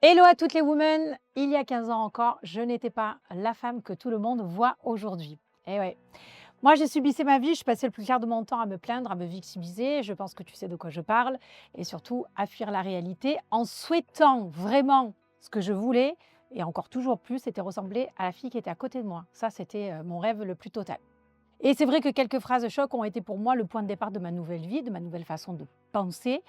Hello à toutes les women! Il y a 15 ans encore, je n'étais pas la femme que tout le monde voit aujourd'hui. Eh ouais. Moi, j'ai subissé ma vie, je passais le plus clair de mon temps à me plaindre, à me victimiser. Je pense que tu sais de quoi je parle. Et surtout, à fuir la réalité en souhaitant vraiment ce que je voulais. Et encore toujours plus, c'était ressembler à la fille qui était à côté de moi. Ça, c'était mon rêve le plus total. Et c'est vrai que quelques phrases choc ont été pour moi le point de départ de ma nouvelle vie, de ma nouvelle façon de penser.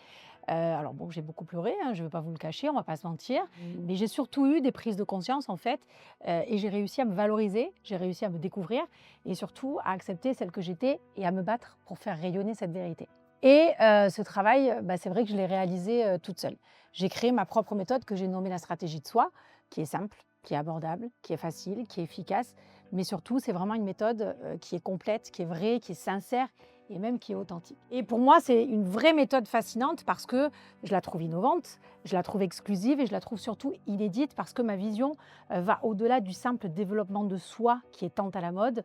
Alors bon, j'ai beaucoup pleuré, hein, je ne vais pas vous le cacher, on ne va pas se mentir. Mais j'ai surtout eu des prises de conscience en fait, et j'ai réussi à me valoriser, j'ai réussi à me découvrir et surtout à accepter celle que j'étais et à me battre pour faire rayonner cette vérité. Et ce travail, c'est vrai que je l'ai réalisé, toute seule. J'ai créé ma propre méthode que j'ai nommée la stratégie de soi, qui est simple, qui est abordable, qui est facile, qui est efficace, mais surtout c'est vraiment une méthode, qui est complète, qui est vraie, qui est sincère et même qui est authentique. Et pour moi, c'est une vraie méthode fascinante parce que je la trouve innovante, je la trouve exclusive et je la trouve surtout inédite parce que ma vision va au-delà du simple développement de soi qui est tant à la mode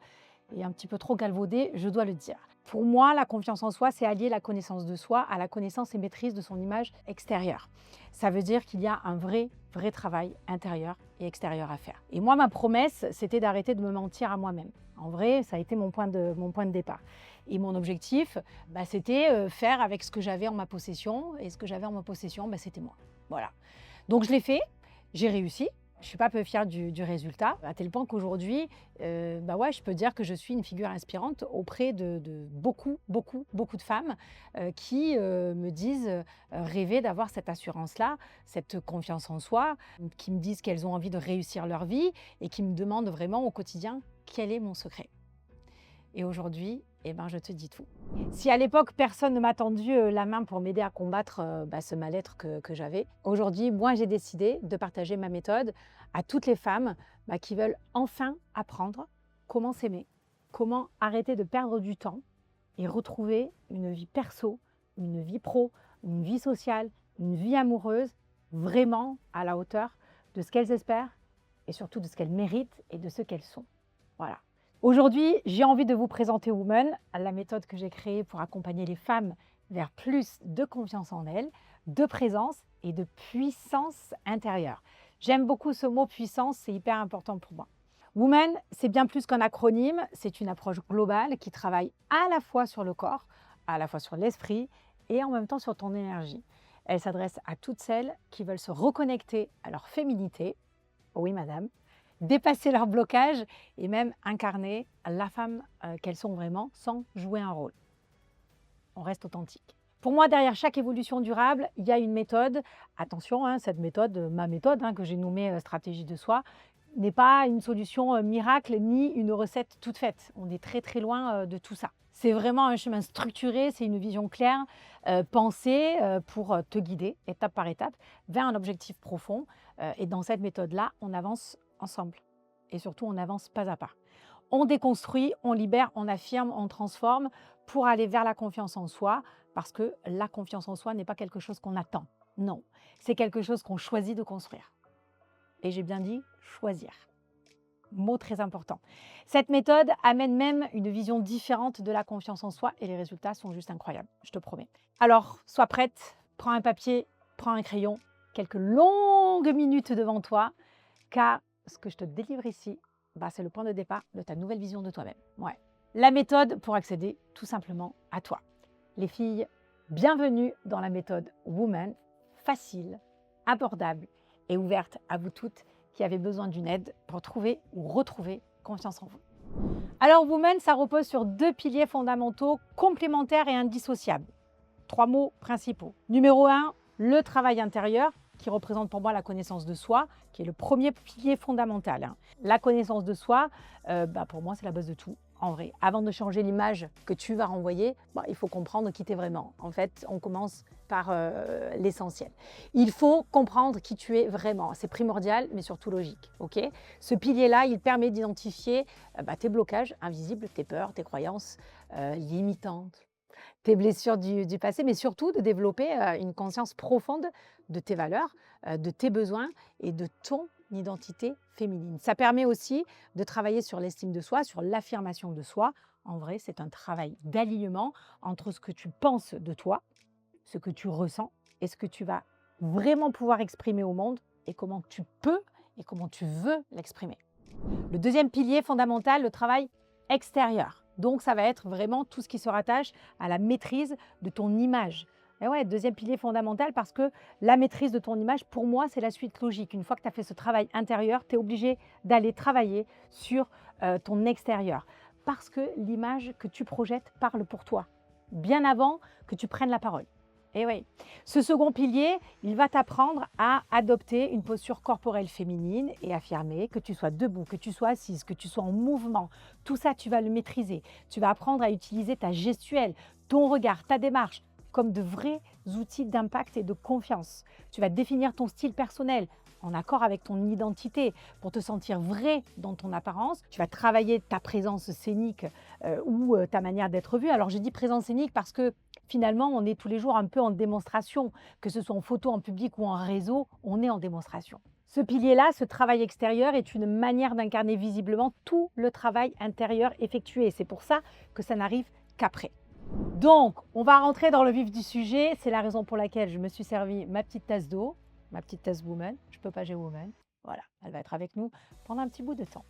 et un petit peu trop galvaudé, je dois le dire. Pour moi, la confiance en soi, c'est allier la connaissance de soi à la connaissance et maîtrise de son image extérieure. Ça veut dire qu'il y a un vrai travail intérieur et extérieur à faire. Et moi, ma promesse, c'était d'arrêter de me mentir à moi-même. En vrai, ça a été mon point de départ. Et mon objectif, c'était faire avec ce que j'avais en ma possession. Et ce que j'avais en ma possession, c'était moi. Voilà. Donc je l'ai fait, j'ai réussi. Je ne suis pas peu fière du résultat, à tel point qu'aujourd'hui, je peux dire que je suis une figure inspirante auprès de beaucoup de femmes qui me disent rêver d'avoir cette assurance-là, cette confiance en soi, qui me disent qu'elles ont envie de réussir leur vie et qui me demandent vraiment au quotidien quel est mon secret. Et aujourd'hui, je te dis tout. Si à l'époque, personne ne m'a tendu la main pour m'aider à combattre ce mal-être que j'avais, aujourd'hui, moi, j'ai décidé de partager ma méthode à toutes les femmes qui veulent enfin apprendre comment s'aimer, comment arrêter de perdre du temps et retrouver une vie perso, une vie pro, une vie sociale, une vie amoureuse, vraiment à la hauteur de ce qu'elles espèrent et surtout de ce qu'elles méritent et de ce qu'elles sont. Voilà. Aujourd'hui, j'ai envie de vous présenter Woman, la méthode que j'ai créée pour accompagner les femmes vers plus de confiance en elles, de présence et de puissance intérieure. J'aime beaucoup ce mot puissance, c'est hyper important pour moi. Woman, c'est bien plus qu'un acronyme, c'est une approche globale qui travaille à la fois sur le corps, à la fois sur l'esprit et en même temps sur ton énergie. Elle s'adresse à toutes celles qui veulent se reconnecter à leur féminité, oui madame, dépasser leurs blocages et même incarner la femme qu'elles sont vraiment sans jouer un rôle. On reste authentique. Pour moi, derrière chaque évolution durable, il y a une méthode. Attention, cette méthode, ma méthode que j'ai nommée stratégie de soi, n'est pas une solution miracle ni une recette toute faite. On est très loin de tout ça. C'est vraiment un chemin structuré, c'est une vision claire, pensée pour te guider étape par étape vers un objectif profond. Et dans cette méthode-là, on avance ensemble. Et surtout, on avance pas à pas. On déconstruit, on libère, on affirme, on transforme pour aller vers la confiance en soi, parce que la confiance en soi n'est pas quelque chose qu'on attend. Non, c'est quelque chose qu'on choisit de construire. Et j'ai bien dit choisir. Mot très important. Cette méthode amène même une vision différente de la confiance en soi et les résultats sont juste incroyables, je te promets. Alors, sois prête, prends un papier, prends un crayon, quelques longues minutes devant toi, car ce que je te délivre ici, c'est le point de départ de ta nouvelle vision de toi-même. Ouais. La méthode pour accéder tout simplement à toi. Les filles, bienvenue dans la méthode Woman, facile, abordable et ouverte à vous toutes qui avez besoin d'une aide pour trouver ou retrouver confiance en vous. Alors Woman, ça repose sur deux piliers fondamentaux complémentaires et indissociables. Trois mots principaux. Numéro 1, le travail intérieur, qui représente pour moi la connaissance de soi, qui est le premier pilier fondamental. La connaissance de soi, pour moi, c'est la base de tout. En vrai, avant de changer l'image que tu vas renvoyer, il faut comprendre qui tu es vraiment. En fait, on commence par l'essentiel. Il faut comprendre qui tu es vraiment. C'est primordial, mais surtout logique. Okay, ce pilier-là, il permet d'identifier tes blocages invisibles, tes peurs, tes croyances limitantes, tes blessures du passé, mais surtout de développer une conscience profonde de tes valeurs, de tes besoins et de ton identité féminine. Ça permet aussi de travailler sur l'estime de soi, sur l'affirmation de soi. En vrai, c'est un travail d'alignement entre ce que tu penses de toi, ce que tu ressens et ce que tu vas vraiment pouvoir exprimer au monde et comment tu peux et comment tu veux l'exprimer. Le deuxième pilier fondamental, le travail extérieur. Donc, ça va être vraiment tout ce qui se rattache à la maîtrise de ton image. Et ouais, deuxième pilier fondamental parce que la maîtrise de ton image, pour moi, c'est la suite logique. Une fois que tu as fait ce travail intérieur, tu es obligé d'aller travailler sur ton extérieur. Parce que l'image que tu projettes parle pour toi, bien avant que tu prennes la parole. Et oui, ce second pilier, il va t'apprendre à adopter une posture corporelle féminine et affirmer que tu sois debout, que tu sois assise, que tu sois en mouvement. Tout ça, tu vas le maîtriser. Tu vas apprendre à utiliser ta gestuelle, ton regard, ta démarche comme de vrais outils d'impact et de confiance. Tu vas définir ton style personnel en accord avec ton identité pour te sentir vrai dans ton apparence. Tu vas travailler ta présence scénique ou ta manière d'être vue. Alors, je dis présence scénique parce que finalement, on est tous les jours un peu en démonstration, que ce soit en photo, en public ou en réseau, on est en démonstration. Ce pilier-là, ce travail extérieur est une manière d'incarner visiblement tout le travail intérieur effectué. C'est pour ça que ça n'arrive qu'après. Donc, on va rentrer dans le vif du sujet. C'est la raison pour laquelle je me suis servi ma petite tasse d'eau, ma petite tasse Woman. Je peux pas, j'ai Woman. Voilà, elle va être avec nous pendant un petit bout de temps.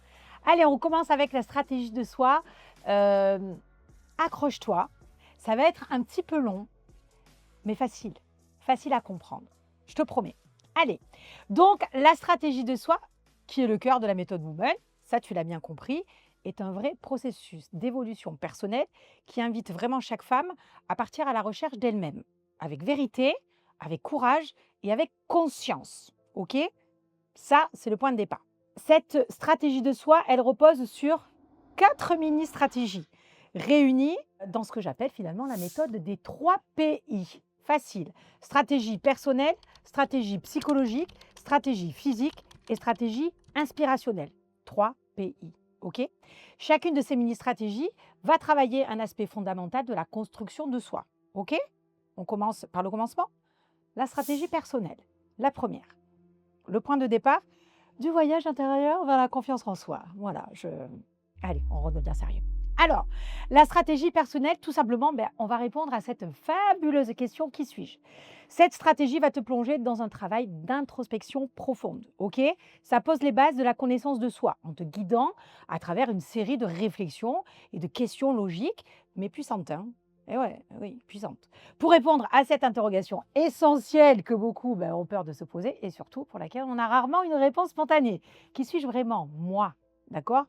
Allez, on commence avec la stratégie de soi. Accroche-toi. Ça va être un petit peu long, mais facile à comprendre. Je te promets. Allez, donc la stratégie de soi, qui est le cœur de la méthode Woman, ça tu l'as bien compris, est un vrai processus d'évolution personnelle qui invite vraiment chaque femme à partir à la recherche d'elle-même, avec vérité, avec courage et avec conscience. Ok? Ça, c'est le point de départ. Cette stratégie de soi, elle repose sur 4 mini-stratégies réunies dans ce que j'appelle finalement la méthode des 3 PI. Facile. Stratégie personnelle, stratégie psychologique, stratégie physique et stratégie inspirationnelle. 3 PI. Ok? Chacune de ces mini-stratégies va travailler un aspect fondamental de la construction de soi. Ok? On commence par le commencement. La stratégie personnelle. La première. Le point de départ du voyage intérieur vers la confiance en soi. Voilà, allez, on redevient sérieux. Alors, la stratégie personnelle, tout simplement, on va répondre à cette fabuleuse question: qui suis-je? Cette stratégie va te plonger dans un travail d'introspection profonde, ok? Ça pose les bases de la connaissance de soi en te guidant à travers une série de réflexions et de questions logiques, mais puissantes, hein? Et ouais, oui, puissantes. Pour répondre à cette interrogation essentielle que beaucoup ont peur de se poser et surtout pour laquelle on a rarement une réponse spontanée. Qui suis-je vraiment, moi? D'accord?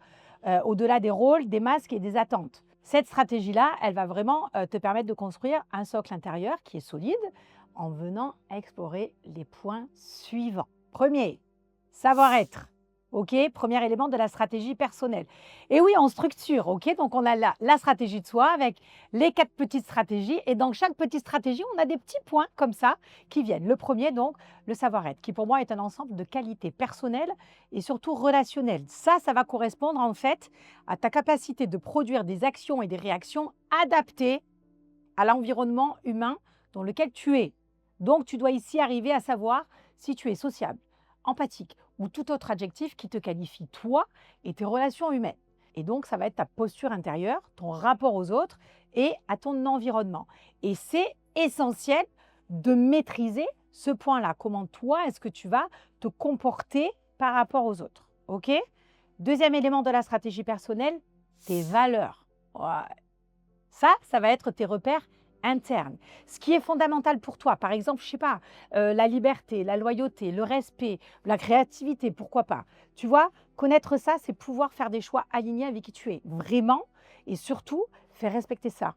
Au-delà des rôles, des masques et des attentes. Cette stratégie-là, elle va vraiment te permettre de construire un socle intérieur qui est solide en venant explorer les points suivants. Premier, savoir-être. Ok, premier élément de la stratégie personnelle. Et oui, en structure, ok, donc on a la stratégie de soi avec les 4 petites stratégies. Et dans chaque petite stratégie, on a des petits points comme ça qui viennent. Le premier, donc, le savoir-être, qui pour moi est un ensemble de qualités personnelles et surtout relationnelles. Ça va correspondre en fait à ta capacité de produire des actions et des réactions adaptées à l'environnement humain dans lequel tu es. Donc, tu dois ici arriver à savoir si tu es sociable, empathique ou tout autre adjectif qui te qualifie toi et tes relations humaines. Et donc, ça va être ta posture intérieure, ton rapport aux autres et à ton environnement. Et c'est essentiel de maîtriser ce point-là. Comment toi, est-ce que tu vas te comporter par rapport aux autres? Ok? Deuxième élément de la stratégie personnelle, tes valeurs. Ouais. Ça va être tes repères interne. Ce qui est fondamental pour toi, par exemple, je ne sais pas, la liberté, la loyauté, le respect, la créativité, pourquoi pas. Tu vois, connaître ça, c'est pouvoir faire des choix alignés avec qui tu es vraiment et surtout faire respecter ça.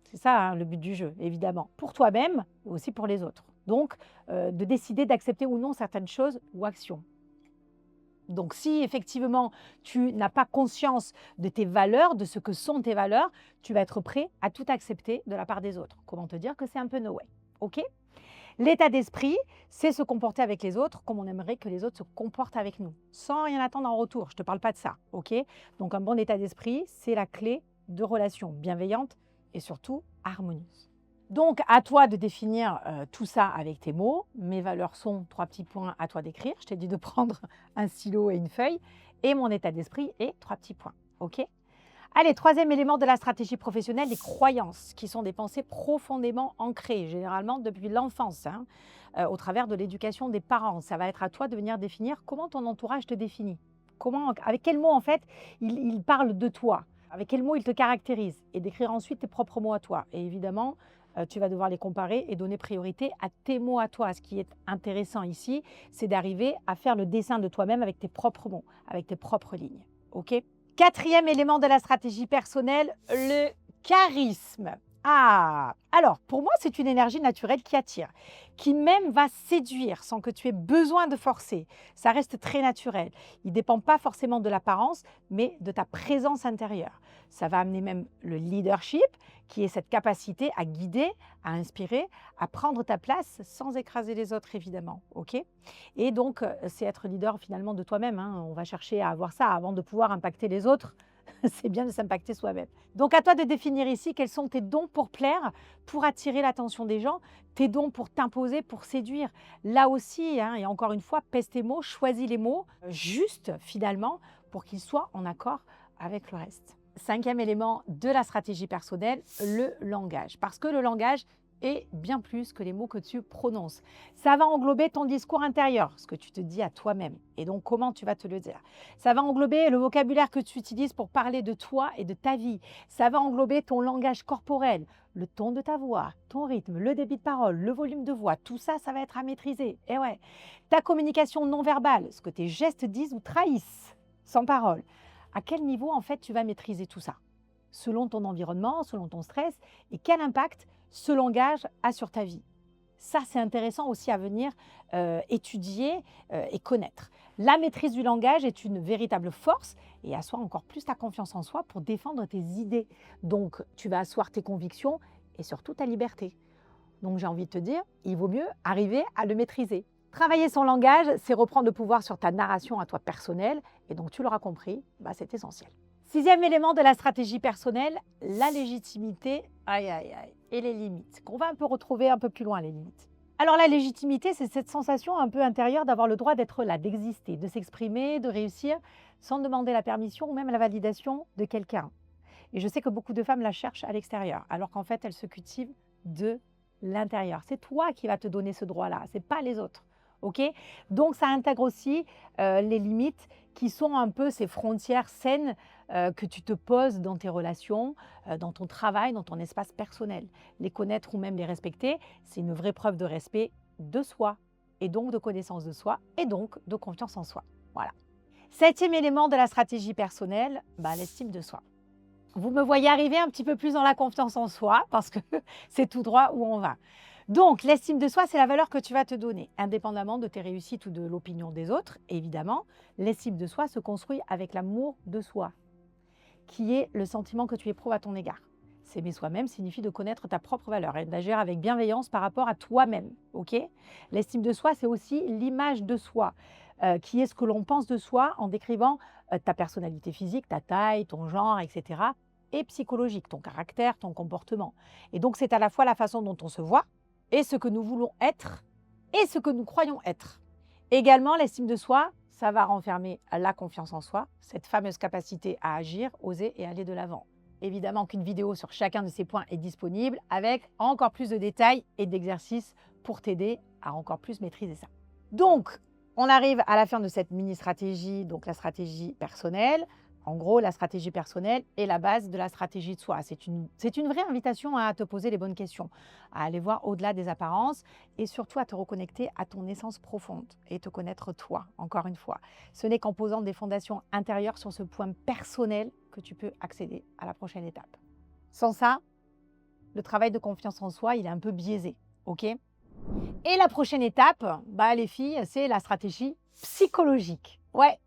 C'est ça hein, le but du jeu, évidemment, pour toi-même et aussi pour les autres. Donc, de décider d'accepter ou non certaines choses ou actions. Donc, si effectivement, tu n'as pas conscience de tes valeurs, de ce que sont tes valeurs, tu vas être prêt à tout accepter de la part des autres. Comment te dire que c'est un peu no way, ok? L'état d'esprit, c'est se comporter avec les autres comme on aimerait que les autres se comportent avec nous, sans rien attendre en retour. Je ne te parle pas de ça, ok? Donc, un bon état d'esprit, c'est la clé de relations bienveillantes et surtout harmonieuses. Donc, à toi de définir tout ça avec tes mots. Mes valeurs sont 3 petits points, à toi d'écrire. Je t'ai dit de prendre un stylo et une feuille. Et mon état d'esprit est 3 petits points. OK? Allez, troisième élément de la stratégie professionnelle, les croyances, qui sont des pensées profondément ancrées, généralement depuis l'enfance, hein, au travers de l'éducation des parents. Ça va être à toi de venir définir comment ton entourage te définit. Comment, avec quels mots, en fait, il parle de toi, avec quels mots il te caractérise, et d'écrire ensuite tes propres mots à toi. Et évidemment, tu vas devoir les comparer et donner priorité à tes mots à toi. Ce qui est intéressant ici, c'est d'arriver à faire le dessin de toi-même avec tes propres mots, avec tes propres lignes. OK? Quatrième élément de la stratégie personnelle, le charisme. Ah, alors pour moi, c'est une énergie naturelle qui attire, qui même va séduire sans que tu aies besoin de forcer. Ça reste très naturel. Il ne dépend pas forcément de l'apparence, mais de ta présence intérieure. Ça va amener même le leadership, qui est cette capacité à guider, à inspirer, à prendre ta place sans écraser les autres, évidemment. OK? Et donc, c'est être leader finalement de toi-même, hein. On va chercher à avoir ça avant de pouvoir impacter les autres. C'est bien de s'impacter soi-même. Donc, à toi de définir ici quels sont tes dons pour plaire, pour attirer l'attention des gens, tes dons pour t'imposer, pour séduire. Là aussi, hein, et encore une fois, pèse tes mots, choisis les mots justes finalement pour qu'ils soient en accord avec le reste. Cinquième élément de la stratégie personnelle, le langage. Parce que le langage est bien plus que les mots que tu prononces. Ça va englober ton discours intérieur, ce que tu te dis à toi-même, et donc comment tu vas te le dire. Ça va englober le vocabulaire que tu utilises pour parler de toi et de ta vie. Ça va englober ton langage corporel, le ton de ta voix, ton rythme, le débit de parole, le volume de voix. Tout ça, ça va être à maîtriser. Et ouais, ta communication non verbale, ce que tes gestes disent ou trahissent, sans parole. À quel niveau, en fait, tu vas maîtriser tout ça? Selon ton environnement, selon ton stress, et quel impact ce langage a sur ta vie. Ça, c'est intéressant aussi à venir étudier et connaître. La maîtrise du langage est une véritable force et assoit encore plus ta confiance en soi pour défendre tes idées. Donc, tu vas asseoir tes convictions et surtout ta liberté. Donc, j'ai envie de te dire, il vaut mieux arriver à le maîtriser. Travailler son langage, c'est reprendre le pouvoir sur ta narration à toi personnelle. Et donc, tu l'auras compris, c'est essentiel. Sixième élément de la stratégie personnelle, la légitimité, et les limites, qu'on va un peu retrouver un peu plus loin, les limites. Alors la légitimité, c'est cette sensation un peu intérieure d'avoir le droit d'être là, d'exister, de s'exprimer, de réussir, sans demander la permission ou même la validation de quelqu'un. Et je sais que beaucoup de femmes la cherchent à l'extérieur, alors qu'en fait, elles se cultivent de l'intérieur. C'est toi qui vas te donner ce droit-là, ce n'est pas les autres. OK? Donc ça intègre aussi les limites qui sont un peu ces frontières saines que tu te poses dans tes relations, dans ton travail, dans ton espace personnel. Les connaître ou même les respecter, c'est une vraie preuve de respect de soi et donc de connaissance de soi et donc de confiance en soi. Voilà. Septième élément de la stratégie personnelle, l'estime de soi. Vous me voyez arriver un petit peu plus dans la confiance en soi parce que c'est tout droit où on va. Donc, l'estime de soi, c'est la valeur que tu vas te donner, indépendamment de tes réussites ou de l'opinion des autres. Évidemment, l'estime de soi se construit avec l'amour de soi, qui est le sentiment que tu éprouves à ton égard. S'aimer soi-même signifie de connaître ta propre valeur et d'agir avec bienveillance par rapport à toi-même. Okay? L'estime de soi, c'est aussi l'image de soi, qui est ce que l'on pense de soi en décrivant ta personnalité physique, ta taille, ton genre, etc. et psychologique, ton caractère, ton comportement. Et donc, c'est à la fois la façon dont on se voit, et ce que nous voulons être et ce que nous croyons être. Également, l'estime de soi, ça va renfermer la confiance en soi, cette fameuse capacité à agir, oser et aller de l'avant. Évidemment qu'une vidéo sur chacun de ces points est disponible avec encore plus de détails et d'exercices pour t'aider à encore plus maîtriser ça. Donc, on arrive à la fin de cette mini-stratégie, donc la stratégie personnelle. En gros, la stratégie personnelle est la base de la stratégie de soi. C'est une vraie invitation à te poser les bonnes questions, à aller voir au-delà des apparences et surtout à te reconnecter à ton essence profonde et te connaître toi, encore une fois. Ce n'est qu'en posant des fondations intérieures sur ce point personnel que tu peux accéder à la prochaine étape. Sans ça, le travail de confiance en soi, il est un peu biaisé, ok? Et la prochaine étape, les filles, c'est la stratégie psychologique. Ouais.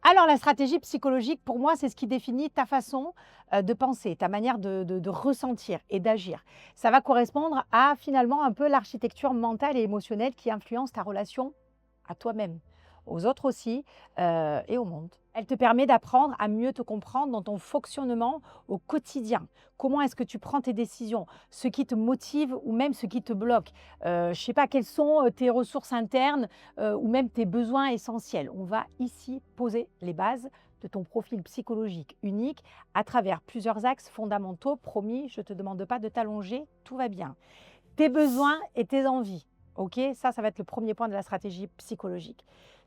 Alors, la stratégie psychologique, pour moi, c'est ce qui définit ta façon de penser, ta manière de ressentir et d'agir. Ça va correspondre à finalement un peu l'architecture mentale et émotionnelle qui influence ta relation à toi-même. aux autres aussi et au monde. Elle te permet d'apprendre à mieux te comprendre dans ton fonctionnement au quotidien. Comment est-ce que tu prends tes décisions, ce qui te motive ou même ce qui te bloque. Je ne sais pas, quelles sont tes ressources internes ou même tes besoins essentiels. On va ici poser les bases de ton profil psychologique unique à travers plusieurs axes fondamentaux. Promis, je ne te demande pas de t'allonger, tout va bien. Tes besoins et tes envies. Ok, ça va être le premier point de la stratégie psychologique.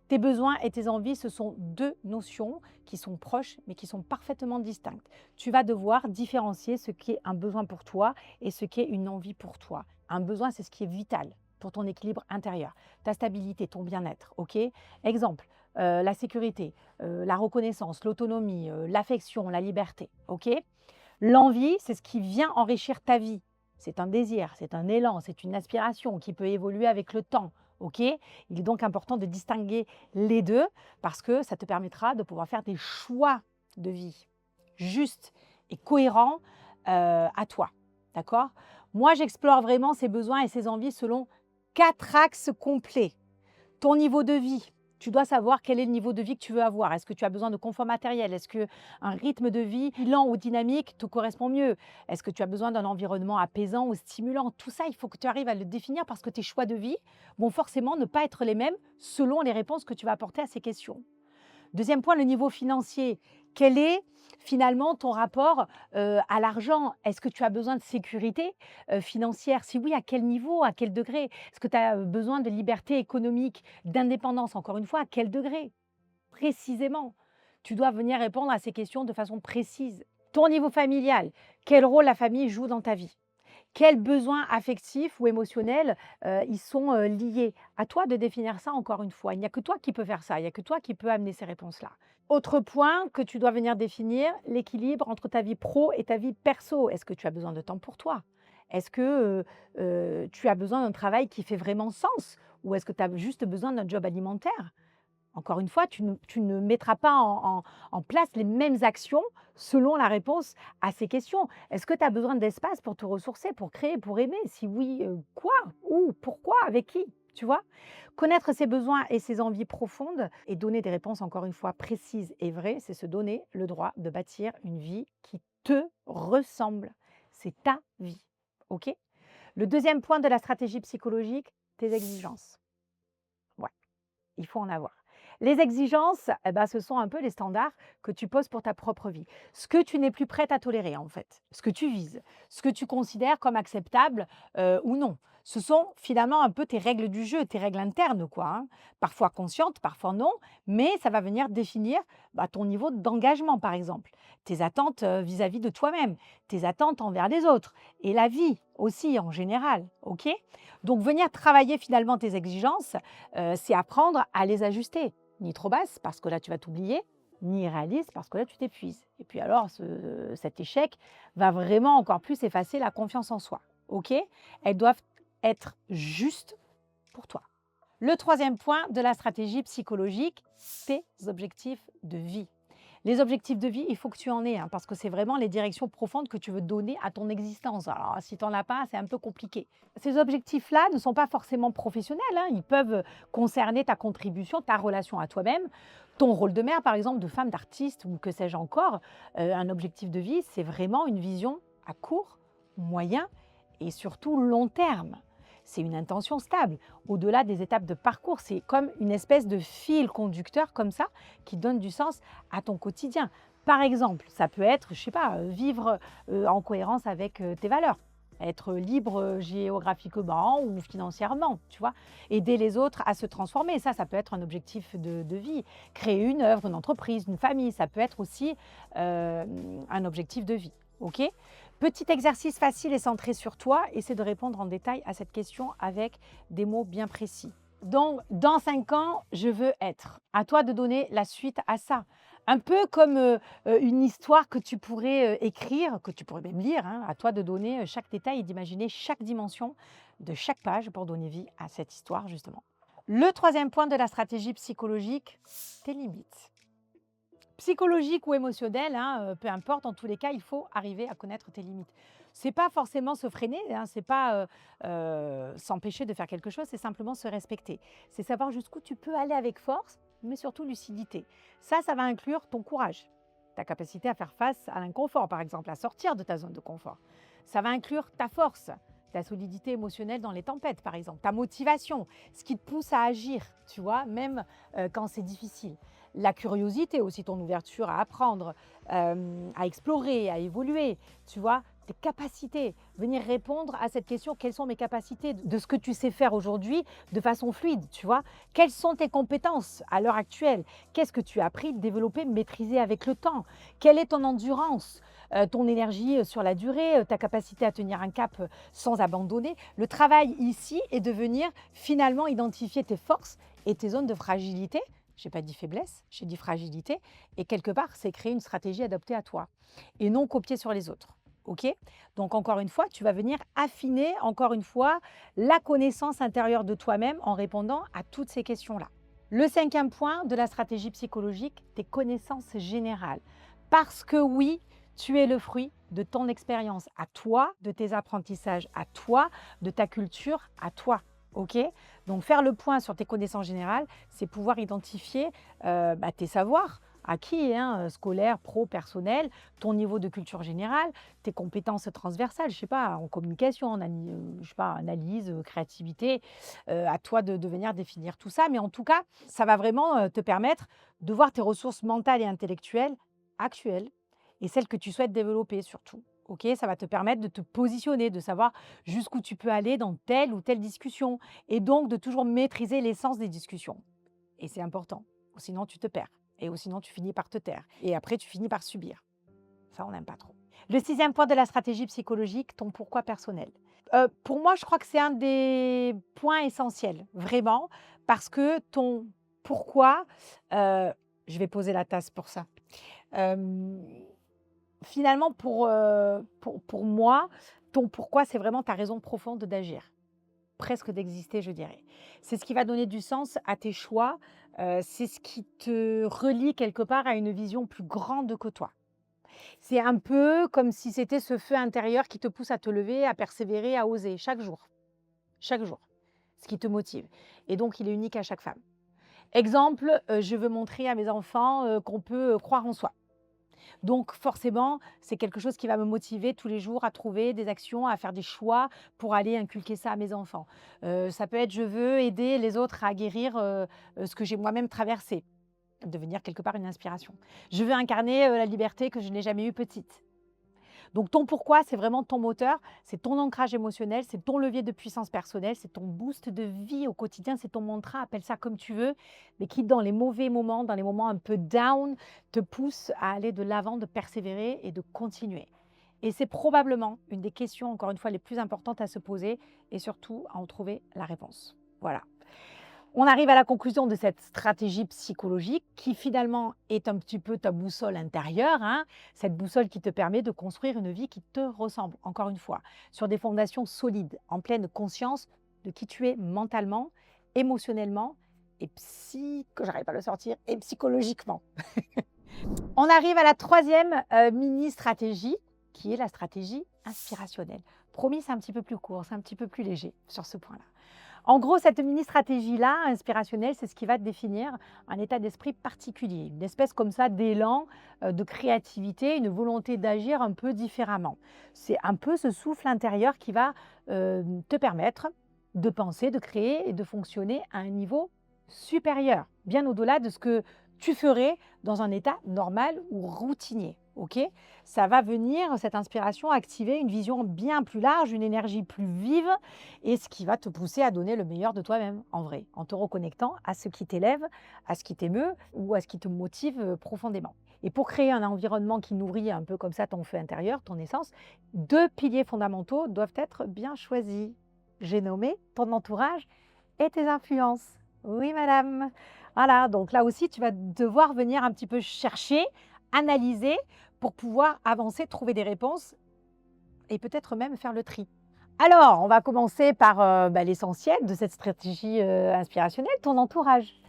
Tes besoins et tes envies, ce sont deux notions qui sont proches, mais qui sont parfaitement distinctes. Tu vas devoir différencier ce qui est un besoin pour toi et ce qui est une envie pour toi. Un besoin, c'est ce qui est vital pour ton équilibre intérieur, ta stabilité, ton bien-être. Ok. Exemple, la sécurité, la reconnaissance, l'autonomie, l'affection, la liberté. Ok. L'envie, c'est ce qui vient enrichir ta vie. C'est un désir, c'est un élan, c'est une aspiration qui peut évoluer avec le temps. Ok. Il est donc important de distinguer les deux parce que ça te permettra de pouvoir faire des choix de vie justes et cohérents à toi. D'accord. Moi, j'explore vraiment ces besoins et ces envies selon 4 axes complets. Ton niveau de vie. Tu dois savoir quel est le niveau de vie que tu veux avoir. Est-ce que tu as besoin de confort matériel? Est-ce qu'un rythme de vie lent ou dynamique te correspond mieux? Est-ce que tu as besoin d'un environnement apaisant ou stimulant? Tout ça, il faut que tu arrives à le définir parce que tes choix de vie vont forcément ne pas être les mêmes selon les réponses que tu vas apporter à ces questions. Deuxième point, le niveau financier. Quel est finalement ton rapport à l'argent? Est-ce que tu as besoin de sécurité financière? Si oui, à quel niveau? À quel degré? Est-ce que tu as besoin de liberté économique, d'indépendance? Encore une fois, à quel degré? Précisément. Tu dois venir répondre à ces questions de façon précise. Ton niveau familial. Quel rôle la famille joue dans ta vie? Quels besoins affectifs ou émotionnels ils sont liés? À toi de définir ça encore une fois. Il n'y a que toi qui peux faire ça, il n'y a que toi qui peux amener ces réponses-là. Autre point que tu dois venir définir, l'équilibre entre ta vie pro et ta vie perso. Est-ce que tu as besoin de temps pour toi? Est-ce que tu as besoin d'un travail qui fait vraiment sens? Ou est-ce que tu as juste besoin d'un job alimentaire? Encore une fois, tu ne mettras pas en place les mêmes actions selon la réponse à ces questions. Est-ce que tu as besoin d'espace pour te ressourcer, pour créer, pour aimer? Si oui, quoi? Où? Pourquoi? Avec qui? Tu vois? Connaître ses besoins et ses envies profondes et donner des réponses, encore une fois, précises et vraies, c'est se donner le droit de bâtir une vie qui te ressemble. C'est ta vie. OK? Le deuxième point de la stratégie psychologique, tes exigences. Ouais, il faut en avoir. Les exigences, eh ben, ce sont un peu les standards que tu poses pour ta propre vie. Ce que tu n'es plus prête à tolérer, en fait, ce que tu vises, ce que tu considères comme acceptable ou non. Ce sont finalement un peu tes règles du jeu, tes règles internes, quoi, hein. Parfois conscientes, parfois non, mais ça va venir définir ton niveau d'engagement, par exemple, tes attentes vis-à-vis de toi-même, tes attentes envers les autres et la vie aussi en général. Ok. Donc venir travailler finalement tes exigences, c'est apprendre à les ajuster. Ni trop basse, parce que là, tu vas t'oublier, ni irréaliste, parce que là, tu t'épuises. Et puis alors, cet échec va vraiment encore plus effacer la confiance en soi. OK. Elles doivent être justes pour toi. Le troisième point de la stratégie psychologique, tes objectifs de vie. Les objectifs de vie, il faut que tu en aies, hein, parce que c'est vraiment les directions profondes que tu veux donner à ton existence. Alors, si tu n'en as pas, c'est un peu compliqué. Ces objectifs-là ne sont pas forcément professionnels, hein. Ils peuvent concerner ta contribution, ta relation à toi-même, ton rôle de mère, par exemple, de femme, d'artiste ou que sais-je encore. Un objectif de vie, c'est vraiment une vision à court, moyen et surtout long terme. C'est une intention stable. Au-delà des étapes de parcours, c'est comme une espèce de fil conducteur comme ça qui donne du sens à ton quotidien. Par exemple, ça peut être, je ne sais pas, vivre en cohérence avec tes valeurs, être libre géographiquement ou financièrement, tu vois, aider les autres à se transformer. Ça peut être un objectif de vie. Créer une œuvre, une entreprise, une famille, ça peut être aussi un objectif de vie. OK? Petit exercice facile et centré sur toi, essaie de répondre en détail à cette question avec des mots bien précis. Donc, dans 5 ans, je veux être. À toi de donner la suite à ça. Un peu comme une histoire que tu pourrais écrire, que tu pourrais même lire, hein. À toi de donner chaque détail et d'imaginer chaque dimension de chaque page pour donner vie à cette histoire, justement. Le troisième point de la stratégie psychologique, tes limites. Psychologique ou émotionnelle, hein, peu importe, en tous les cas, il faut arriver à connaître tes limites. C'est pas forcément se freiner, hein, c'est pas s'empêcher de faire quelque chose, c'est simplement se respecter. C'est savoir jusqu'où tu peux aller avec force mais surtout lucidité. Ça va inclure ton courage, ta capacité à faire face à l'inconfort, par exemple, à sortir de ta zone de confort. Ça va inclure ta force, ta solidité émotionnelle dans les tempêtes, par exemple, ta motivation, ce qui te pousse à agir, tu vois, même quand c'est difficile. La curiosité aussi, ton ouverture à apprendre, à explorer, à évoluer, tu vois, tes capacités, venir répondre à cette question, quelles sont mes capacités de ce que tu sais faire aujourd'hui de façon fluide, tu vois, quelles sont tes compétences à l'heure actuelle, qu'est-ce que tu as appris, développé, maîtrisé avec le temps, quelle est ton endurance, ton énergie sur la durée, ta capacité à tenir un cap sans abandonner. Le travail ici est de venir finalement identifier tes forces et tes zones de fragilité. Je n'ai pas dit faiblesse, j'ai dit fragilité. Et quelque part, c'est créer une stratégie adaptée à toi et non copier sur les autres. OK? Donc, encore une fois, tu vas venir affiner, encore une fois, la connaissance intérieure de toi-même en répondant à toutes ces questions-là. Le 5e point de la stratégie psychologique, tes connaissances générales. Parce que oui, tu es le fruit de ton expérience à toi, de tes apprentissages à toi, de ta culture à toi. OK? Donc, faire le point sur tes connaissances générales, c'est pouvoir identifier tes savoirs acquis, scolaires, pro, personnels, ton niveau de culture générale, tes compétences transversales, je ne sais pas, en communication, je sais pas, analyse, créativité, à toi de venir définir tout ça. Mais en tout cas, ça va vraiment te permettre de voir tes ressources mentales et intellectuelles actuelles et celles que tu souhaites développer surtout. OK, ça va te permettre de te positionner, de savoir jusqu'où tu peux aller dans telle ou telle discussion et donc de toujours maîtriser l'essence des discussions. Et c'est important, ou sinon tu te perds et ou sinon tu finis par te taire et après tu finis par subir. Ça, on n'aime pas trop. Le 6e point de la stratégie psychologique, ton pourquoi personnel. Pour moi, je crois que c'est un des points essentiels, vraiment, parce que ton pourquoi, je vais poser la tasse pour ça. Hem, Finalement, pour moi, ton pourquoi, c'est vraiment ta raison profonde d'agir, presque d'exister, je dirais. C'est ce qui va donner du sens à tes choix, c'est ce qui te relie quelque part à une vision plus grande que toi. C'est un peu comme si c'était ce feu intérieur qui te pousse à te lever, à persévérer, à oser chaque jour, ce qui te motive. Et donc, il est unique à chaque femme. Exemple, je veux montrer à mes enfants qu'on peut croire en soi. Donc forcément, c'est quelque chose qui va me motiver tous les jours à trouver des actions, à faire des choix pour aller inculquer ça à mes enfants. Ça peut être: je veux aider les autres à guérir, ce que j'ai moi-même traversé, devenir quelque part une inspiration. Je veux incarner, la liberté que je n'ai jamais eue petite. Donc ton pourquoi, c'est vraiment ton moteur, c'est ton ancrage émotionnel, c'est ton levier de puissance personnelle, c'est ton boost de vie au quotidien, c'est ton mantra, appelle ça comme tu veux, mais qui dans les mauvais moments, dans les moments un peu down, te pousse à aller de l'avant, de persévérer et de continuer. Et c'est probablement une des questions, encore une fois, les plus importantes à se poser et surtout à en trouver la réponse. Voilà. On arrive à la conclusion de cette stratégie psychologique qui finalement est un petit peu ta boussole intérieure, cette boussole qui te permet de construire une vie qui te ressemble, encore une fois, sur des fondations solides, en pleine conscience de qui tu es mentalement, émotionnellement et que j'arrive pas à le sortir, et psychologiquement. On arrive à la 3e mini-stratégie qui est la stratégie inspirationnelle. Promis, c'est un petit peu plus court, c'est un petit peu plus léger sur ce point-là. En gros, cette mini-stratégie-là, inspirationnelle, c'est ce qui va te définir un état d'esprit particulier, une espèce comme ça d'élan, de créativité, une volonté d'agir un peu différemment. C'est un peu ce souffle intérieur qui va te permettre de penser, de créer et de fonctionner à un niveau supérieur, bien au-delà de ce que tu ferais dans un état normal ou routinier. OK? Ça va venir, cette inspiration, activer une vision bien plus large, une énergie plus vive et ce qui va te pousser à donner le meilleur de toi-même, en vrai, en te reconnectant à ce qui t'élève, à ce qui t'émeut ou à ce qui te motive profondément. Et pour créer un environnement qui nourrit un peu comme ça ton feu intérieur, ton essence, 2 piliers fondamentaux doivent être bien choisis. J'ai nommé ton entourage et tes influences. Oui, madame. Voilà, donc là aussi, tu vas devoir venir un petit peu chercher, analyser pour pouvoir avancer, trouver des réponses et peut-être même faire le tri. Alors, on va commencer par l'essentiel de cette stratégie inspirationnelle, ton entourage.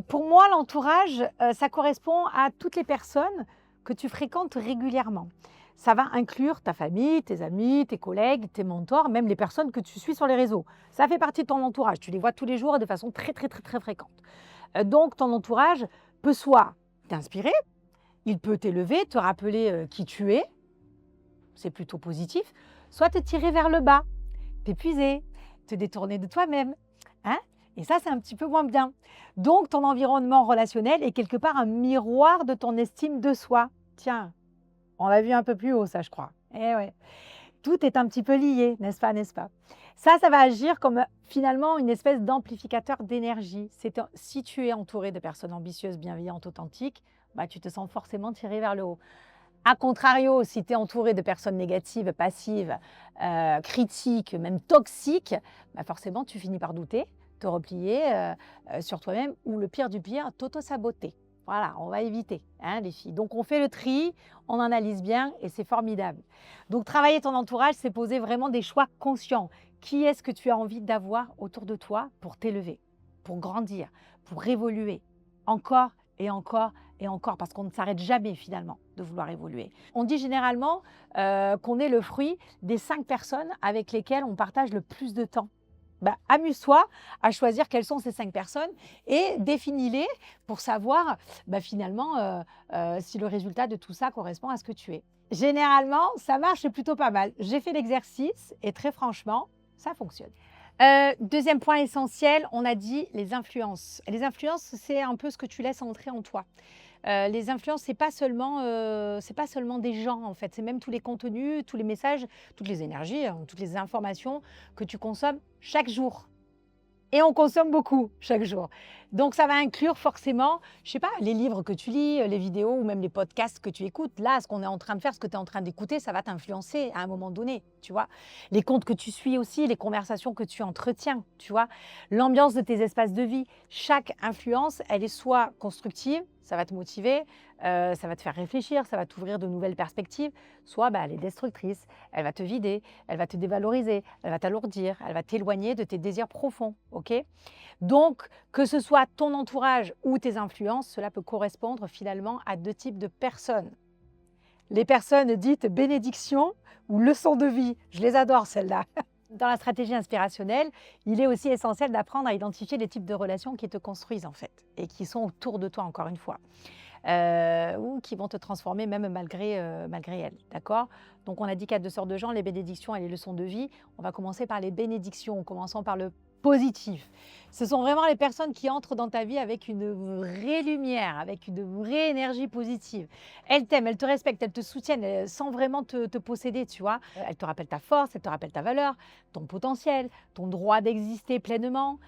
Pour moi, l'entourage, ça correspond à toutes les personnes que tu fréquentes régulièrement. Ça va inclure ta famille, tes amis, tes collègues, tes mentors, même les personnes que tu suis sur les réseaux. Ça fait partie de ton entourage. Tu les vois tous les jours et de façon très, très, très, très fréquente. Donc, ton entourage peut soit t'inspirer, il peut t'élever, te rappeler qui tu es, c'est plutôt positif, soit te tirer vers le bas, t'épuiser, te détourner de toi-même. Hein? Et ça, c'est un petit peu moins bien. Donc, ton environnement relationnel est quelque part un miroir de ton estime de soi. Tiens, on l'a vu un peu plus haut, ça, je crois. Eh ouais. Tout est un petit peu lié, n'est-ce pas, n'est-ce pas? Ça va agir comme finalement une espèce d'amplificateur d'énergie. Si tu es entouré de personnes ambitieuses, bienveillantes, authentiques, bah, tu te sens forcément tiré vers le haut. A contrario, si tu es entouré de personnes négatives, passives, critiques, même toxiques, bah forcément, tu finis par douter, te replier sur toi-même ou le pire du pire, t'auto-saboter. Voilà, on va éviter, hein, les filles. Donc, on fait le tri, on analyse bien et c'est formidable. Donc, travailler ton entourage, c'est poser vraiment des choix conscients. Qui est-ce que tu as envie d'avoir autour de toi pour t'élever, pour grandir, pour évoluer encore et encore et encore, parce qu'on ne s'arrête jamais finalement de vouloir évoluer. On dit généralement qu'on est le fruit des 5 personnes avec lesquelles on partage le plus de temps. Bah, amuse-toi à choisir quelles sont ces 5 personnes et définis-les pour savoir finalement si le résultat de tout ça correspond à ce que tu es. Généralement, ça marche plutôt pas mal. J'ai fait l'exercice et très franchement, ça fonctionne. Deuxième point essentiel, on a dit les influences. Les influences, c'est un peu ce que tu laisses entrer en toi. Les influences, c'est pas seulement des gens en fait, c'est même tous les contenus, tous les messages, toutes les énergies, toutes les informations que tu consommes chaque jour. Et on consomme beaucoup chaque jour. Donc, ça va inclure forcément, je sais pas, les livres que tu lis, les vidéos ou même les podcasts que tu écoutes. Là, ce qu'on est en train de faire, ce que tu es en train d'écouter, ça va t'influencer à un moment donné, tu vois. Les comptes que tu suis aussi, les conversations que tu entretiens, tu vois. L'ambiance de tes espaces de vie. Chaque influence, elle est soit constructive, ça va te motiver, ça va te faire réfléchir, ça va t'ouvrir de nouvelles perspectives, soit elle est destructrice, elle va te vider, elle va te dévaloriser, elle va t'alourdir, elle va t'éloigner de tes désirs profonds, ok? Donc, que ce soit ton entourage ou tes influences, cela peut correspondre finalement à 2 types de personnes. Les personnes dites bénédiction ou leçon de vie, je les adore celles-là. Dans la stratégie inspirationnelle, il est aussi essentiel d'apprendre à identifier les types de relations qui te construisent en fait et qui sont autour de toi encore une fois. Ou qui vont te transformer même malgré elles, d'accord? Donc on a dit qu'il y a 2 sortes de gens, les bénédictions et les leçons de vie. On va commencer par les bénédictions, en commençant par le positif. Ce sont vraiment les personnes qui entrent dans ta vie avec une vraie lumière, avec une vraie énergie positive. Elles t'aiment, elles te respectent, elles te soutiennent sans vraiment te posséder, tu vois? Elles te rappellent ta force, elles te rappellent ta valeur, ton potentiel, ton droit d'exister pleinement.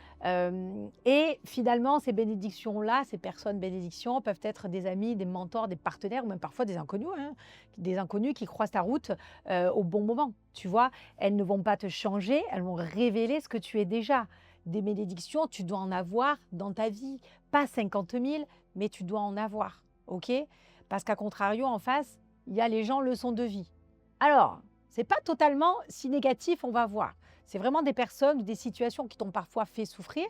Et finalement, ces bénédictions-là, ces personnes bénédictions peuvent être des amis, des mentors, des partenaires ou même parfois des inconnus, hein, des inconnus qui croisent ta route au bon moment. Tu vois, elles ne vont pas te changer, elles vont révéler ce que tu es déjà. Des bénédictions, tu dois en avoir dans ta vie. Pas 50 000, mais tu dois en avoir, ok? Parce qu'à contrario, en face, il y a les gens leçons de vie. Alors, c'est pas totalement si négatif, on va voir. C'est vraiment des personnes, des situations qui t'ont parfois fait souffrir,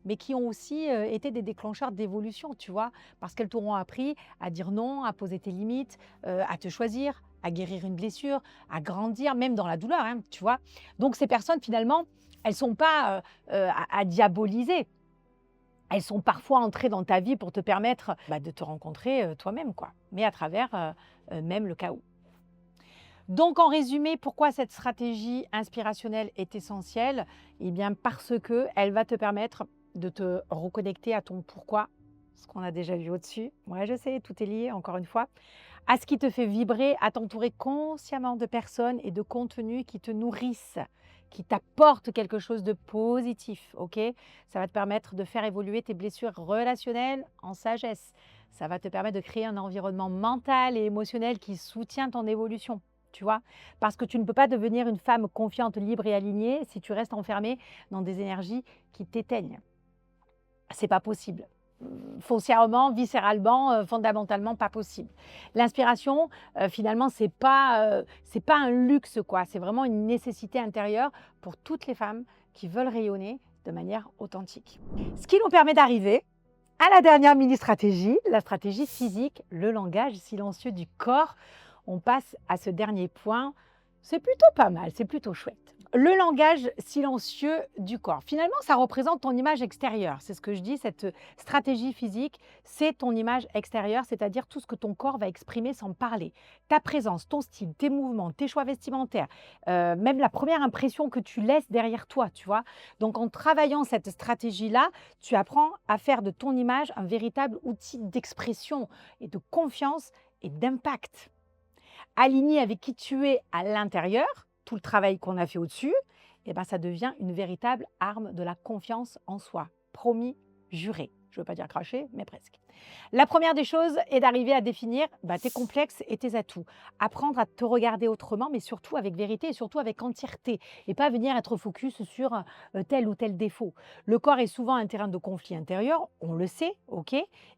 mais qui ont aussi été des déclencheurs d'évolution, tu vois, parce qu'elles t'auront appris à dire non, à poser tes limites, à te choisir, à guérir une blessure, à grandir, même dans la douleur, hein, tu vois. Donc ces personnes, finalement, elles ne sont pas à diaboliser. Elles sont parfois entrées dans ta vie pour te permettre de te rencontrer toi-même, quoi, mais à travers même le chaos. Donc, en résumé, pourquoi cette stratégie inspirationnelle est essentielle? Eh bien, parce qu'elle va te permettre de te reconnecter à ton pourquoi, ce qu'on a déjà vu au-dessus. Ouais, je sais, tout est lié, encore une fois. À ce qui te fait vibrer, à t'entourer consciemment de personnes et de contenus qui te nourrissent, qui t'apportent quelque chose de positif, ok? Ça va te permettre de faire évoluer tes blessures relationnelles en sagesse. Ça va te permettre de créer un environnement mental et émotionnel qui soutient ton évolution. Tu vois, parce que tu ne peux pas devenir une femme confiante, libre et alignée si tu restes enfermée dans des énergies qui t'éteignent. C'est pas possible. Foncièrement, viscéralement, fondamentalement pas possible. L'inspiration, finalement, c'est pas un luxe, quoi. C'est vraiment une nécessité intérieure pour toutes les femmes qui veulent rayonner de manière authentique. Ce qui nous permet d'arriver à la dernière mini-stratégie, la stratégie physique, le langage silencieux du corps. On passe à ce dernier point, C'est plutôt pas mal, c'est plutôt chouette. Le langage silencieux du corps. Finalement, ça représente ton image extérieure. C'est ce que je dis, cette stratégie physique, c'est ton image extérieure, c'est-à-dire tout ce que ton corps va exprimer sans parler. Ta présence, ton style, tes mouvements, tes choix vestimentaires, même la première impression que tu laisses derrière toi, tu vois. Donc, en travaillant cette stratégie-là, tu apprends à faire de ton image un véritable outil d'expression et de confiance et d'impact. Aligné avec qui tu es à l'intérieur, tout le travail qu'on a fait au-dessus, eh ben, ça devient une véritable arme de la confiance en soi. Promis, juré. Je ne veux pas dire cracher, mais presque. La première des choses est d'arriver à définir tes complexes et tes atouts. Apprendre à te regarder autrement, mais surtout avec vérité et surtout avec entièreté. Et pas venir être focus sur tel ou tel défaut. Le corps est souvent un terrain de conflit intérieur, on le sait, ok.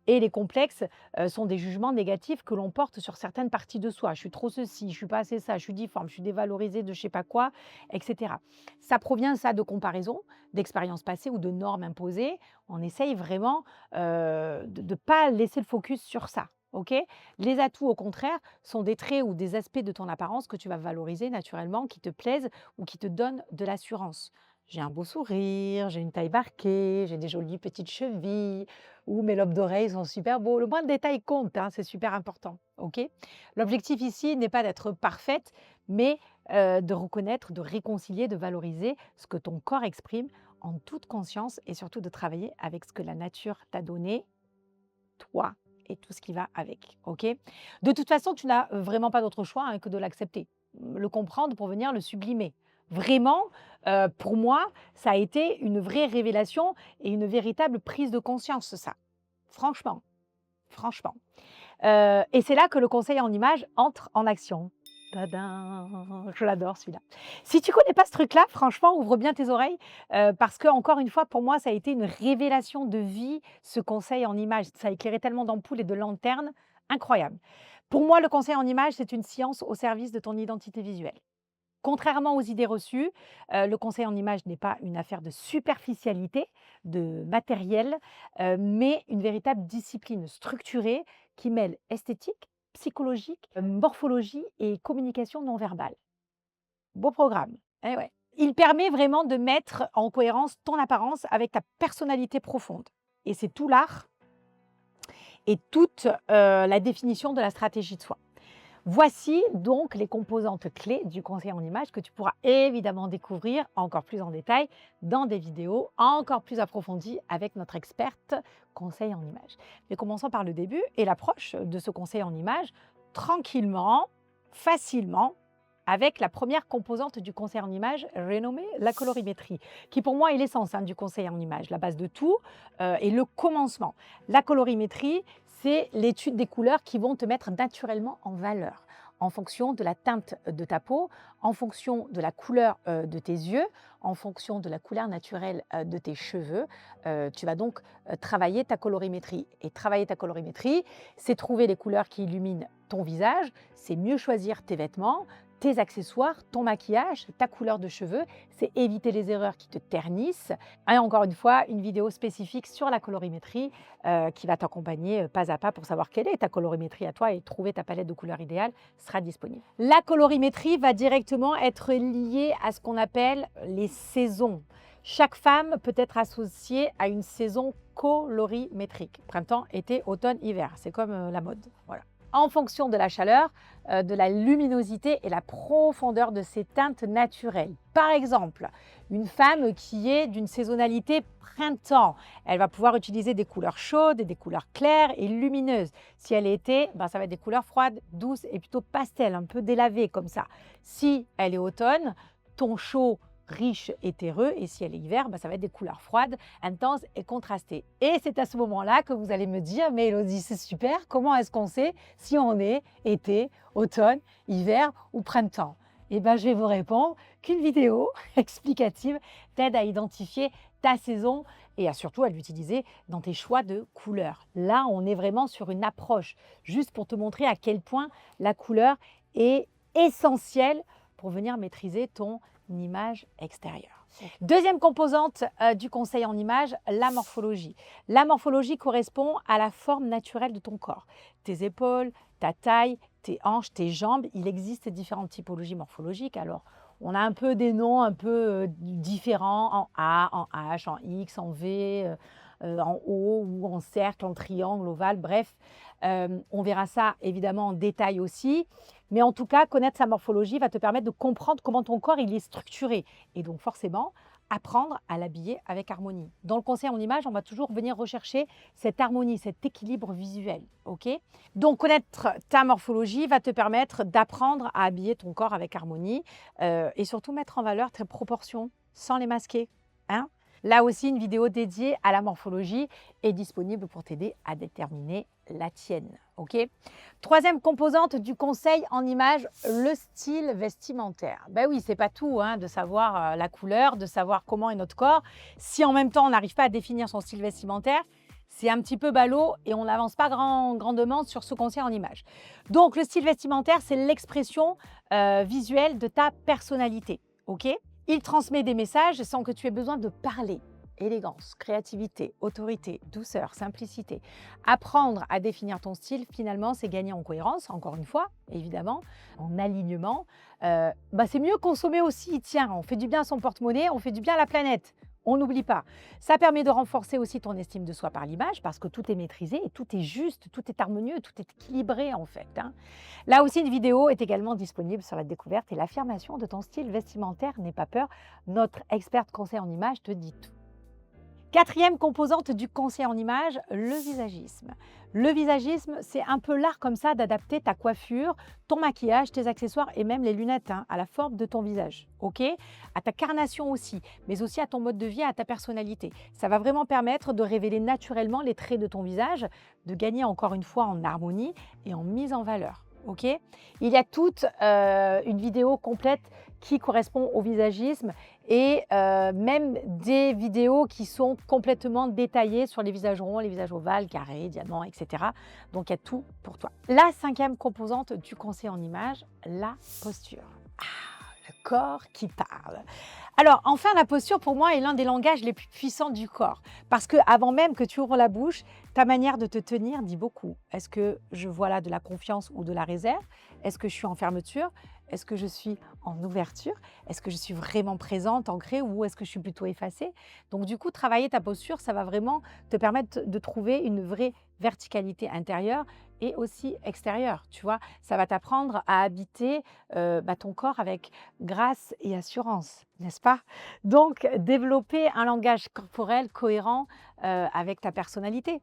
Et les complexes sont des jugements négatifs que l'on porte sur certaines parties de soi. Je suis trop ceci, je suis pas assez ça, je suis difforme, je suis dévalorisée de je sais pas quoi, etc. Ça provient ça de comparaisons, d'expériences passées ou de normes imposées. On essaye vraiment de ne pas laisser le focus sur ça. Ok. Les atouts, au contraire, sont des traits ou des aspects de ton apparence que tu vas valoriser naturellement, qui te plaisent ou qui te donnent de l'assurance. J'ai un beau sourire, j'ai une taille marquée, j'ai des jolies petites chevilles, ou mes lobes d'oreilles sont super beaux. Le moins de détails compte, hein, c'est super important. Ok. L'objectif ici n'est pas d'être parfaite, mais de reconnaître, de réconcilier, de valoriser ce que ton corps exprime en toute conscience et surtout de travailler avec ce que la nature t'a donné, toi et tout ce qui va avec. Ok. De toute façon, tu n'as vraiment pas d'autre choix que de l'accepter, le comprendre pour venir le sublimer. Vraiment, pour moi, ça a été une vraie révélation et une véritable prise de conscience, ça. Franchement, franchement. Et c'est là que le conseil en image entre en action. Tadam! Je l'adore celui-là. Si tu connais pas ce truc-là, franchement, ouvre bien tes oreilles, parce que encore une fois, pour moi, ça a été une révélation de vie, ce conseil en image. Ça a éclairé tellement d'ampoules et de lanternes, incroyable. Pour moi, le conseil en image, c'est une science au service de ton identité visuelle. Contrairement aux idées reçues, le conseil en image n'est pas une affaire de superficialité, de matériel, mais une véritable discipline structurée qui mêle esthétique, psychologique, morphologie et communication non verbale. Beau programme. Eh ouais. Il permet vraiment de mettre en cohérence ton apparence avec ta personnalité profonde. Et c'est tout l'art et toute la définition de la stratégie de soi. Voici donc les composantes clés du conseil en image que tu pourras évidemment découvrir encore plus en détail dans des vidéos encore plus approfondies avec notre experte conseil en image. Mais commençons par le début et l'approche de ce conseil en image tranquillement, facilement, avec la première composante du conseil en image, renommée la colorimétrie, qui pour moi est l'essence du conseil en image, la base de tout et le commencement. La colorimétrie, c'est l'étude des couleurs qui vont te mettre naturellement en valeur en fonction de la teinte de ta peau, en fonction de la couleur de tes yeux, en fonction de la couleur naturelle de tes cheveux. Tu vas donc travailler ta colorimétrie. Et travailler ta colorimétrie, c'est trouver les couleurs qui illuminent ton visage, c'est mieux choisir tes vêtements, tes accessoires, ton maquillage, ta couleur de cheveux, c'est éviter les erreurs qui te ternissent. Et encore une fois, une vidéo spécifique sur la colorimétrie qui va t'accompagner pas à pas pour savoir quelle est ta colorimétrie à toi et trouver ta palette de couleurs idéale sera disponible. La colorimétrie va directement être liée à ce qu'on appelle les saisons. Chaque femme peut être associée à une saison colorimétrique. Printemps, été, automne, hiver. C'est comme la mode. Voilà. En fonction de la chaleur, de la luminosité et la profondeur de ses teintes naturelles. Par exemple, une femme qui est d'une saisonnalité printemps, elle va pouvoir utiliser des couleurs chaudes et des couleurs claires et lumineuses. Si elle est été, ça va être des couleurs froides, douces et plutôt pastel, un peu délavées comme ça. Si elle est automne, ton chaud, riche et terreux, et si elle est hiver, ça va être des couleurs froides, intenses et contrastées. Et c'est à ce moment-là que vous allez me dire, mais Élodie, c'est super, comment est-ce qu'on sait si on est été, automne, hiver ou printemps? Eh bien, je vais vous répondre qu'une vidéo explicative t'aide à identifier ta saison et surtout à l'utiliser dans tes choix de couleurs. Là, on est vraiment sur une approche, juste pour te montrer à quel point la couleur est essentielle pour venir maîtriser ton image extérieure. Deuxième composante du conseil en image, la morphologie. La morphologie correspond à la forme naturelle de ton corps. Tes épaules, ta taille, tes hanches, tes jambes. Il existe différentes typologies morphologiques. Alors, on a un peu des noms un peu différents en A, en H, en X, en V, en O ou en cercle, en triangle, ovale, bref. On verra ça évidemment en détail aussi. Mais en tout cas, connaître sa morphologie va te permettre de comprendre comment ton corps il est structuré. Et donc forcément, apprendre à l'habiller avec harmonie. Dans le conseil en image, on va toujours venir rechercher cette harmonie, cet équilibre visuel. Ok. Donc connaître ta morphologie va te permettre d'apprendre à habiller ton corps avec harmonie et surtout mettre en valeur tes proportions sans les masquer. Hein. Là aussi, une vidéo dédiée à la morphologie est disponible pour t'aider à déterminer la tienne. Okay. Troisième composante du conseil en image, le style vestimentaire. Ben oui, c'est pas tout hein, de savoir la couleur, de savoir comment est notre corps. Si en même temps, on n'arrive pas à définir son style vestimentaire, c'est un petit peu ballot et on n'avance pas grandement sur ce conseil en image. Donc, le style vestimentaire, c'est l'expression visuelle de ta personnalité. Ok. Il transmet des messages sans que tu aies besoin de parler. Élégance, créativité, autorité, douceur, simplicité. Apprendre à définir ton style, finalement, c'est gagner en cohérence, encore une fois, évidemment, en alignement. C'est mieux consommer aussi, tiens, on fait du bien à son porte-monnaie, on fait du bien à la planète. On n'oublie pas. Ça permet de renforcer aussi ton estime de soi par l'image parce que tout est maîtrisé et tout est juste, tout est harmonieux, tout est équilibré en fait. Hein. Là aussi, une vidéo est également disponible sur la découverte et l'affirmation de ton style vestimentaire. N'aie pas peur, notre experte conseil en image te dit tout. Quatrième composante du conseil en image, le visagisme. Le visagisme, c'est un peu l'art comme ça d'adapter ta coiffure, ton maquillage, tes accessoires et même les lunettes hein, à la forme de ton visage, ok? À ta carnation aussi, mais aussi à ton mode de vie, à ta personnalité. Ça va vraiment permettre de révéler naturellement les traits de ton visage, de gagner encore une fois en harmonie et en mise en valeur. Okay. Il y a toute une vidéo complète qui correspond au visagisme et même des vidéos qui sont complètement détaillées sur les visages ronds, les visages ovales, carrés, diamants, etc. Donc, il y a tout pour toi. La cinquième composante du conseil en image, la posture. Le corps qui parle. Alors, enfin, la posture, pour moi, est l'un des langages les plus puissants du corps. Parce qu'avant même que tu ouvres la bouche, ta manière de te tenir dit beaucoup. Est-ce que je vois là de la confiance ou de la réserve? Est-ce que je suis en fermeture? Est-ce que je suis en ouverture? Est-ce que je suis vraiment présente, ancrée ou est-ce que je suis plutôt effacée? Donc, du coup, travailler ta posture, ça va vraiment te permettre de trouver une vraie verticalité intérieure et aussi extérieure. Tu vois, ça va t'apprendre à habiter ton corps avec grâce et assurance, n'est-ce pas? Donc, développer un langage corporel cohérent avec ta personnalité.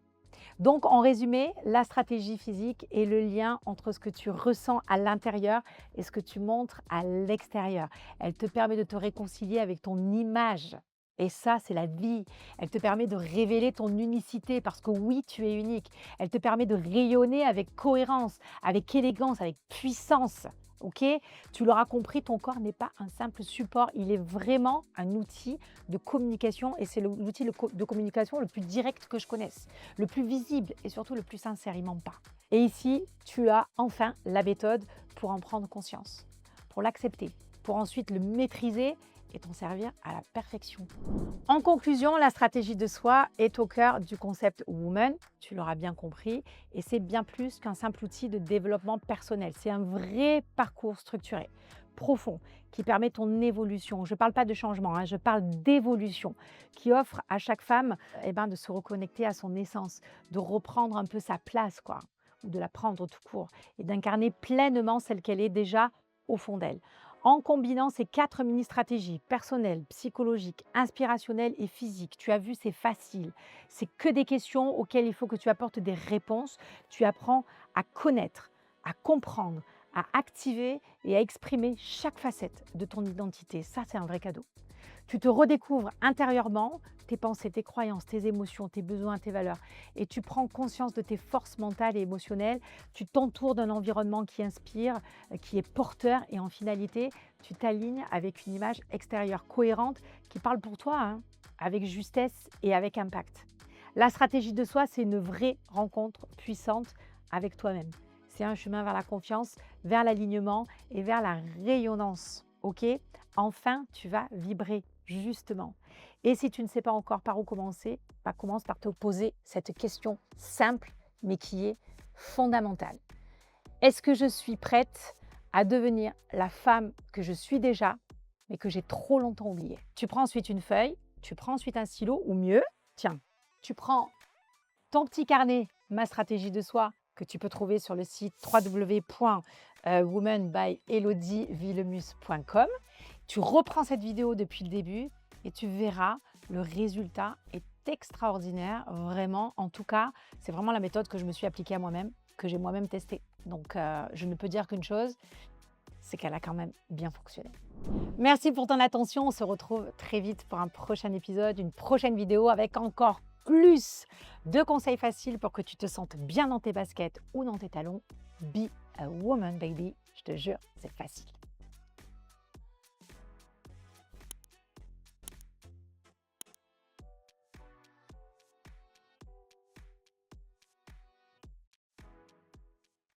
Donc, en résumé, la stratégie physique est le lien entre ce que tu ressens à l'intérieur et ce que tu montres à l'extérieur. Elle te permet de te réconcilier avec ton image. Et ça, c'est la vie. Elle te permet de révéler ton unicité parce que oui, tu es unique. Elle te permet de rayonner avec cohérence, avec élégance, avec puissance. Ok? Tu l'auras compris, ton corps n'est pas un simple support. Il est vraiment un outil de communication et c'est l'outil de communication le plus direct que je connaisse, le plus visible et surtout le plus sincère. Il ment pas. Et ici, tu as enfin la méthode pour en prendre conscience, pour l'accepter, pour ensuite le maîtriser et t'en servir à la perfection. En conclusion, la stratégie de soi est au cœur du concept Woman, tu l'auras bien compris, et c'est bien plus qu'un simple outil de développement personnel. C'est un vrai parcours structuré, profond, qui permet ton évolution. Je ne parle pas de changement, je parle d'évolution, qui offre à chaque femme de se reconnecter à son essence, de reprendre un peu sa place, ou de la prendre tout court, et d'incarner pleinement celle qu'elle est déjà au fond d'elle. En combinant ces 4 mini-stratégies personnelles, psychologiques, inspirationnelles et physiques, tu as vu, c'est facile. C'est que des questions auxquelles il faut que tu apportes des réponses. Tu apprends à connaître, à comprendre, à activer et à exprimer chaque facette de ton identité. Ça, c'est un vrai cadeau. Tu te redécouvres intérieurement, tes pensées, tes croyances, tes émotions, tes besoins, tes valeurs. Et tu prends conscience de tes forces mentales et émotionnelles. Tu t'entoures d'un environnement qui inspire, qui est porteur. Et en finalité, tu t'alignes avec une image extérieure cohérente qui parle pour toi, avec justesse et avec impact. La stratégie de soi, c'est une vraie rencontre puissante avec toi-même. C'est un chemin vers la confiance, vers l'alignement et vers la rayonnance. Ok ? Enfin, tu vas vibrer. justement. Et si tu ne sais pas encore par où commencer, bah, commence par te poser cette question simple, mais qui est fondamentale. Est-ce que je suis prête à devenir la femme que je suis déjà, mais que j'ai trop longtemps oubliée? Tu prends ensuite une feuille, tu prends ensuite un stylo, ou mieux, tiens, tu prends ton petit carnet, ma stratégie de soi, que tu peux trouver sur le site www.womanbyelodievillemus.com. Tu reprends cette vidéo depuis le début et tu verras, le résultat est extraordinaire, vraiment. En tout cas, c'est vraiment la méthode que je me suis appliquée à moi-même, que j'ai moi-même testée. Donc, je ne peux dire qu'une chose, c'est qu'elle a quand même bien fonctionné. Merci pour ton attention. On se retrouve très vite pour un prochain épisode, une prochaine vidéo avec encore plus de conseils faciles pour que tu te sentes bien dans tes baskets ou dans tes talons. Be a woman, baby. Je te jure, c'est facile.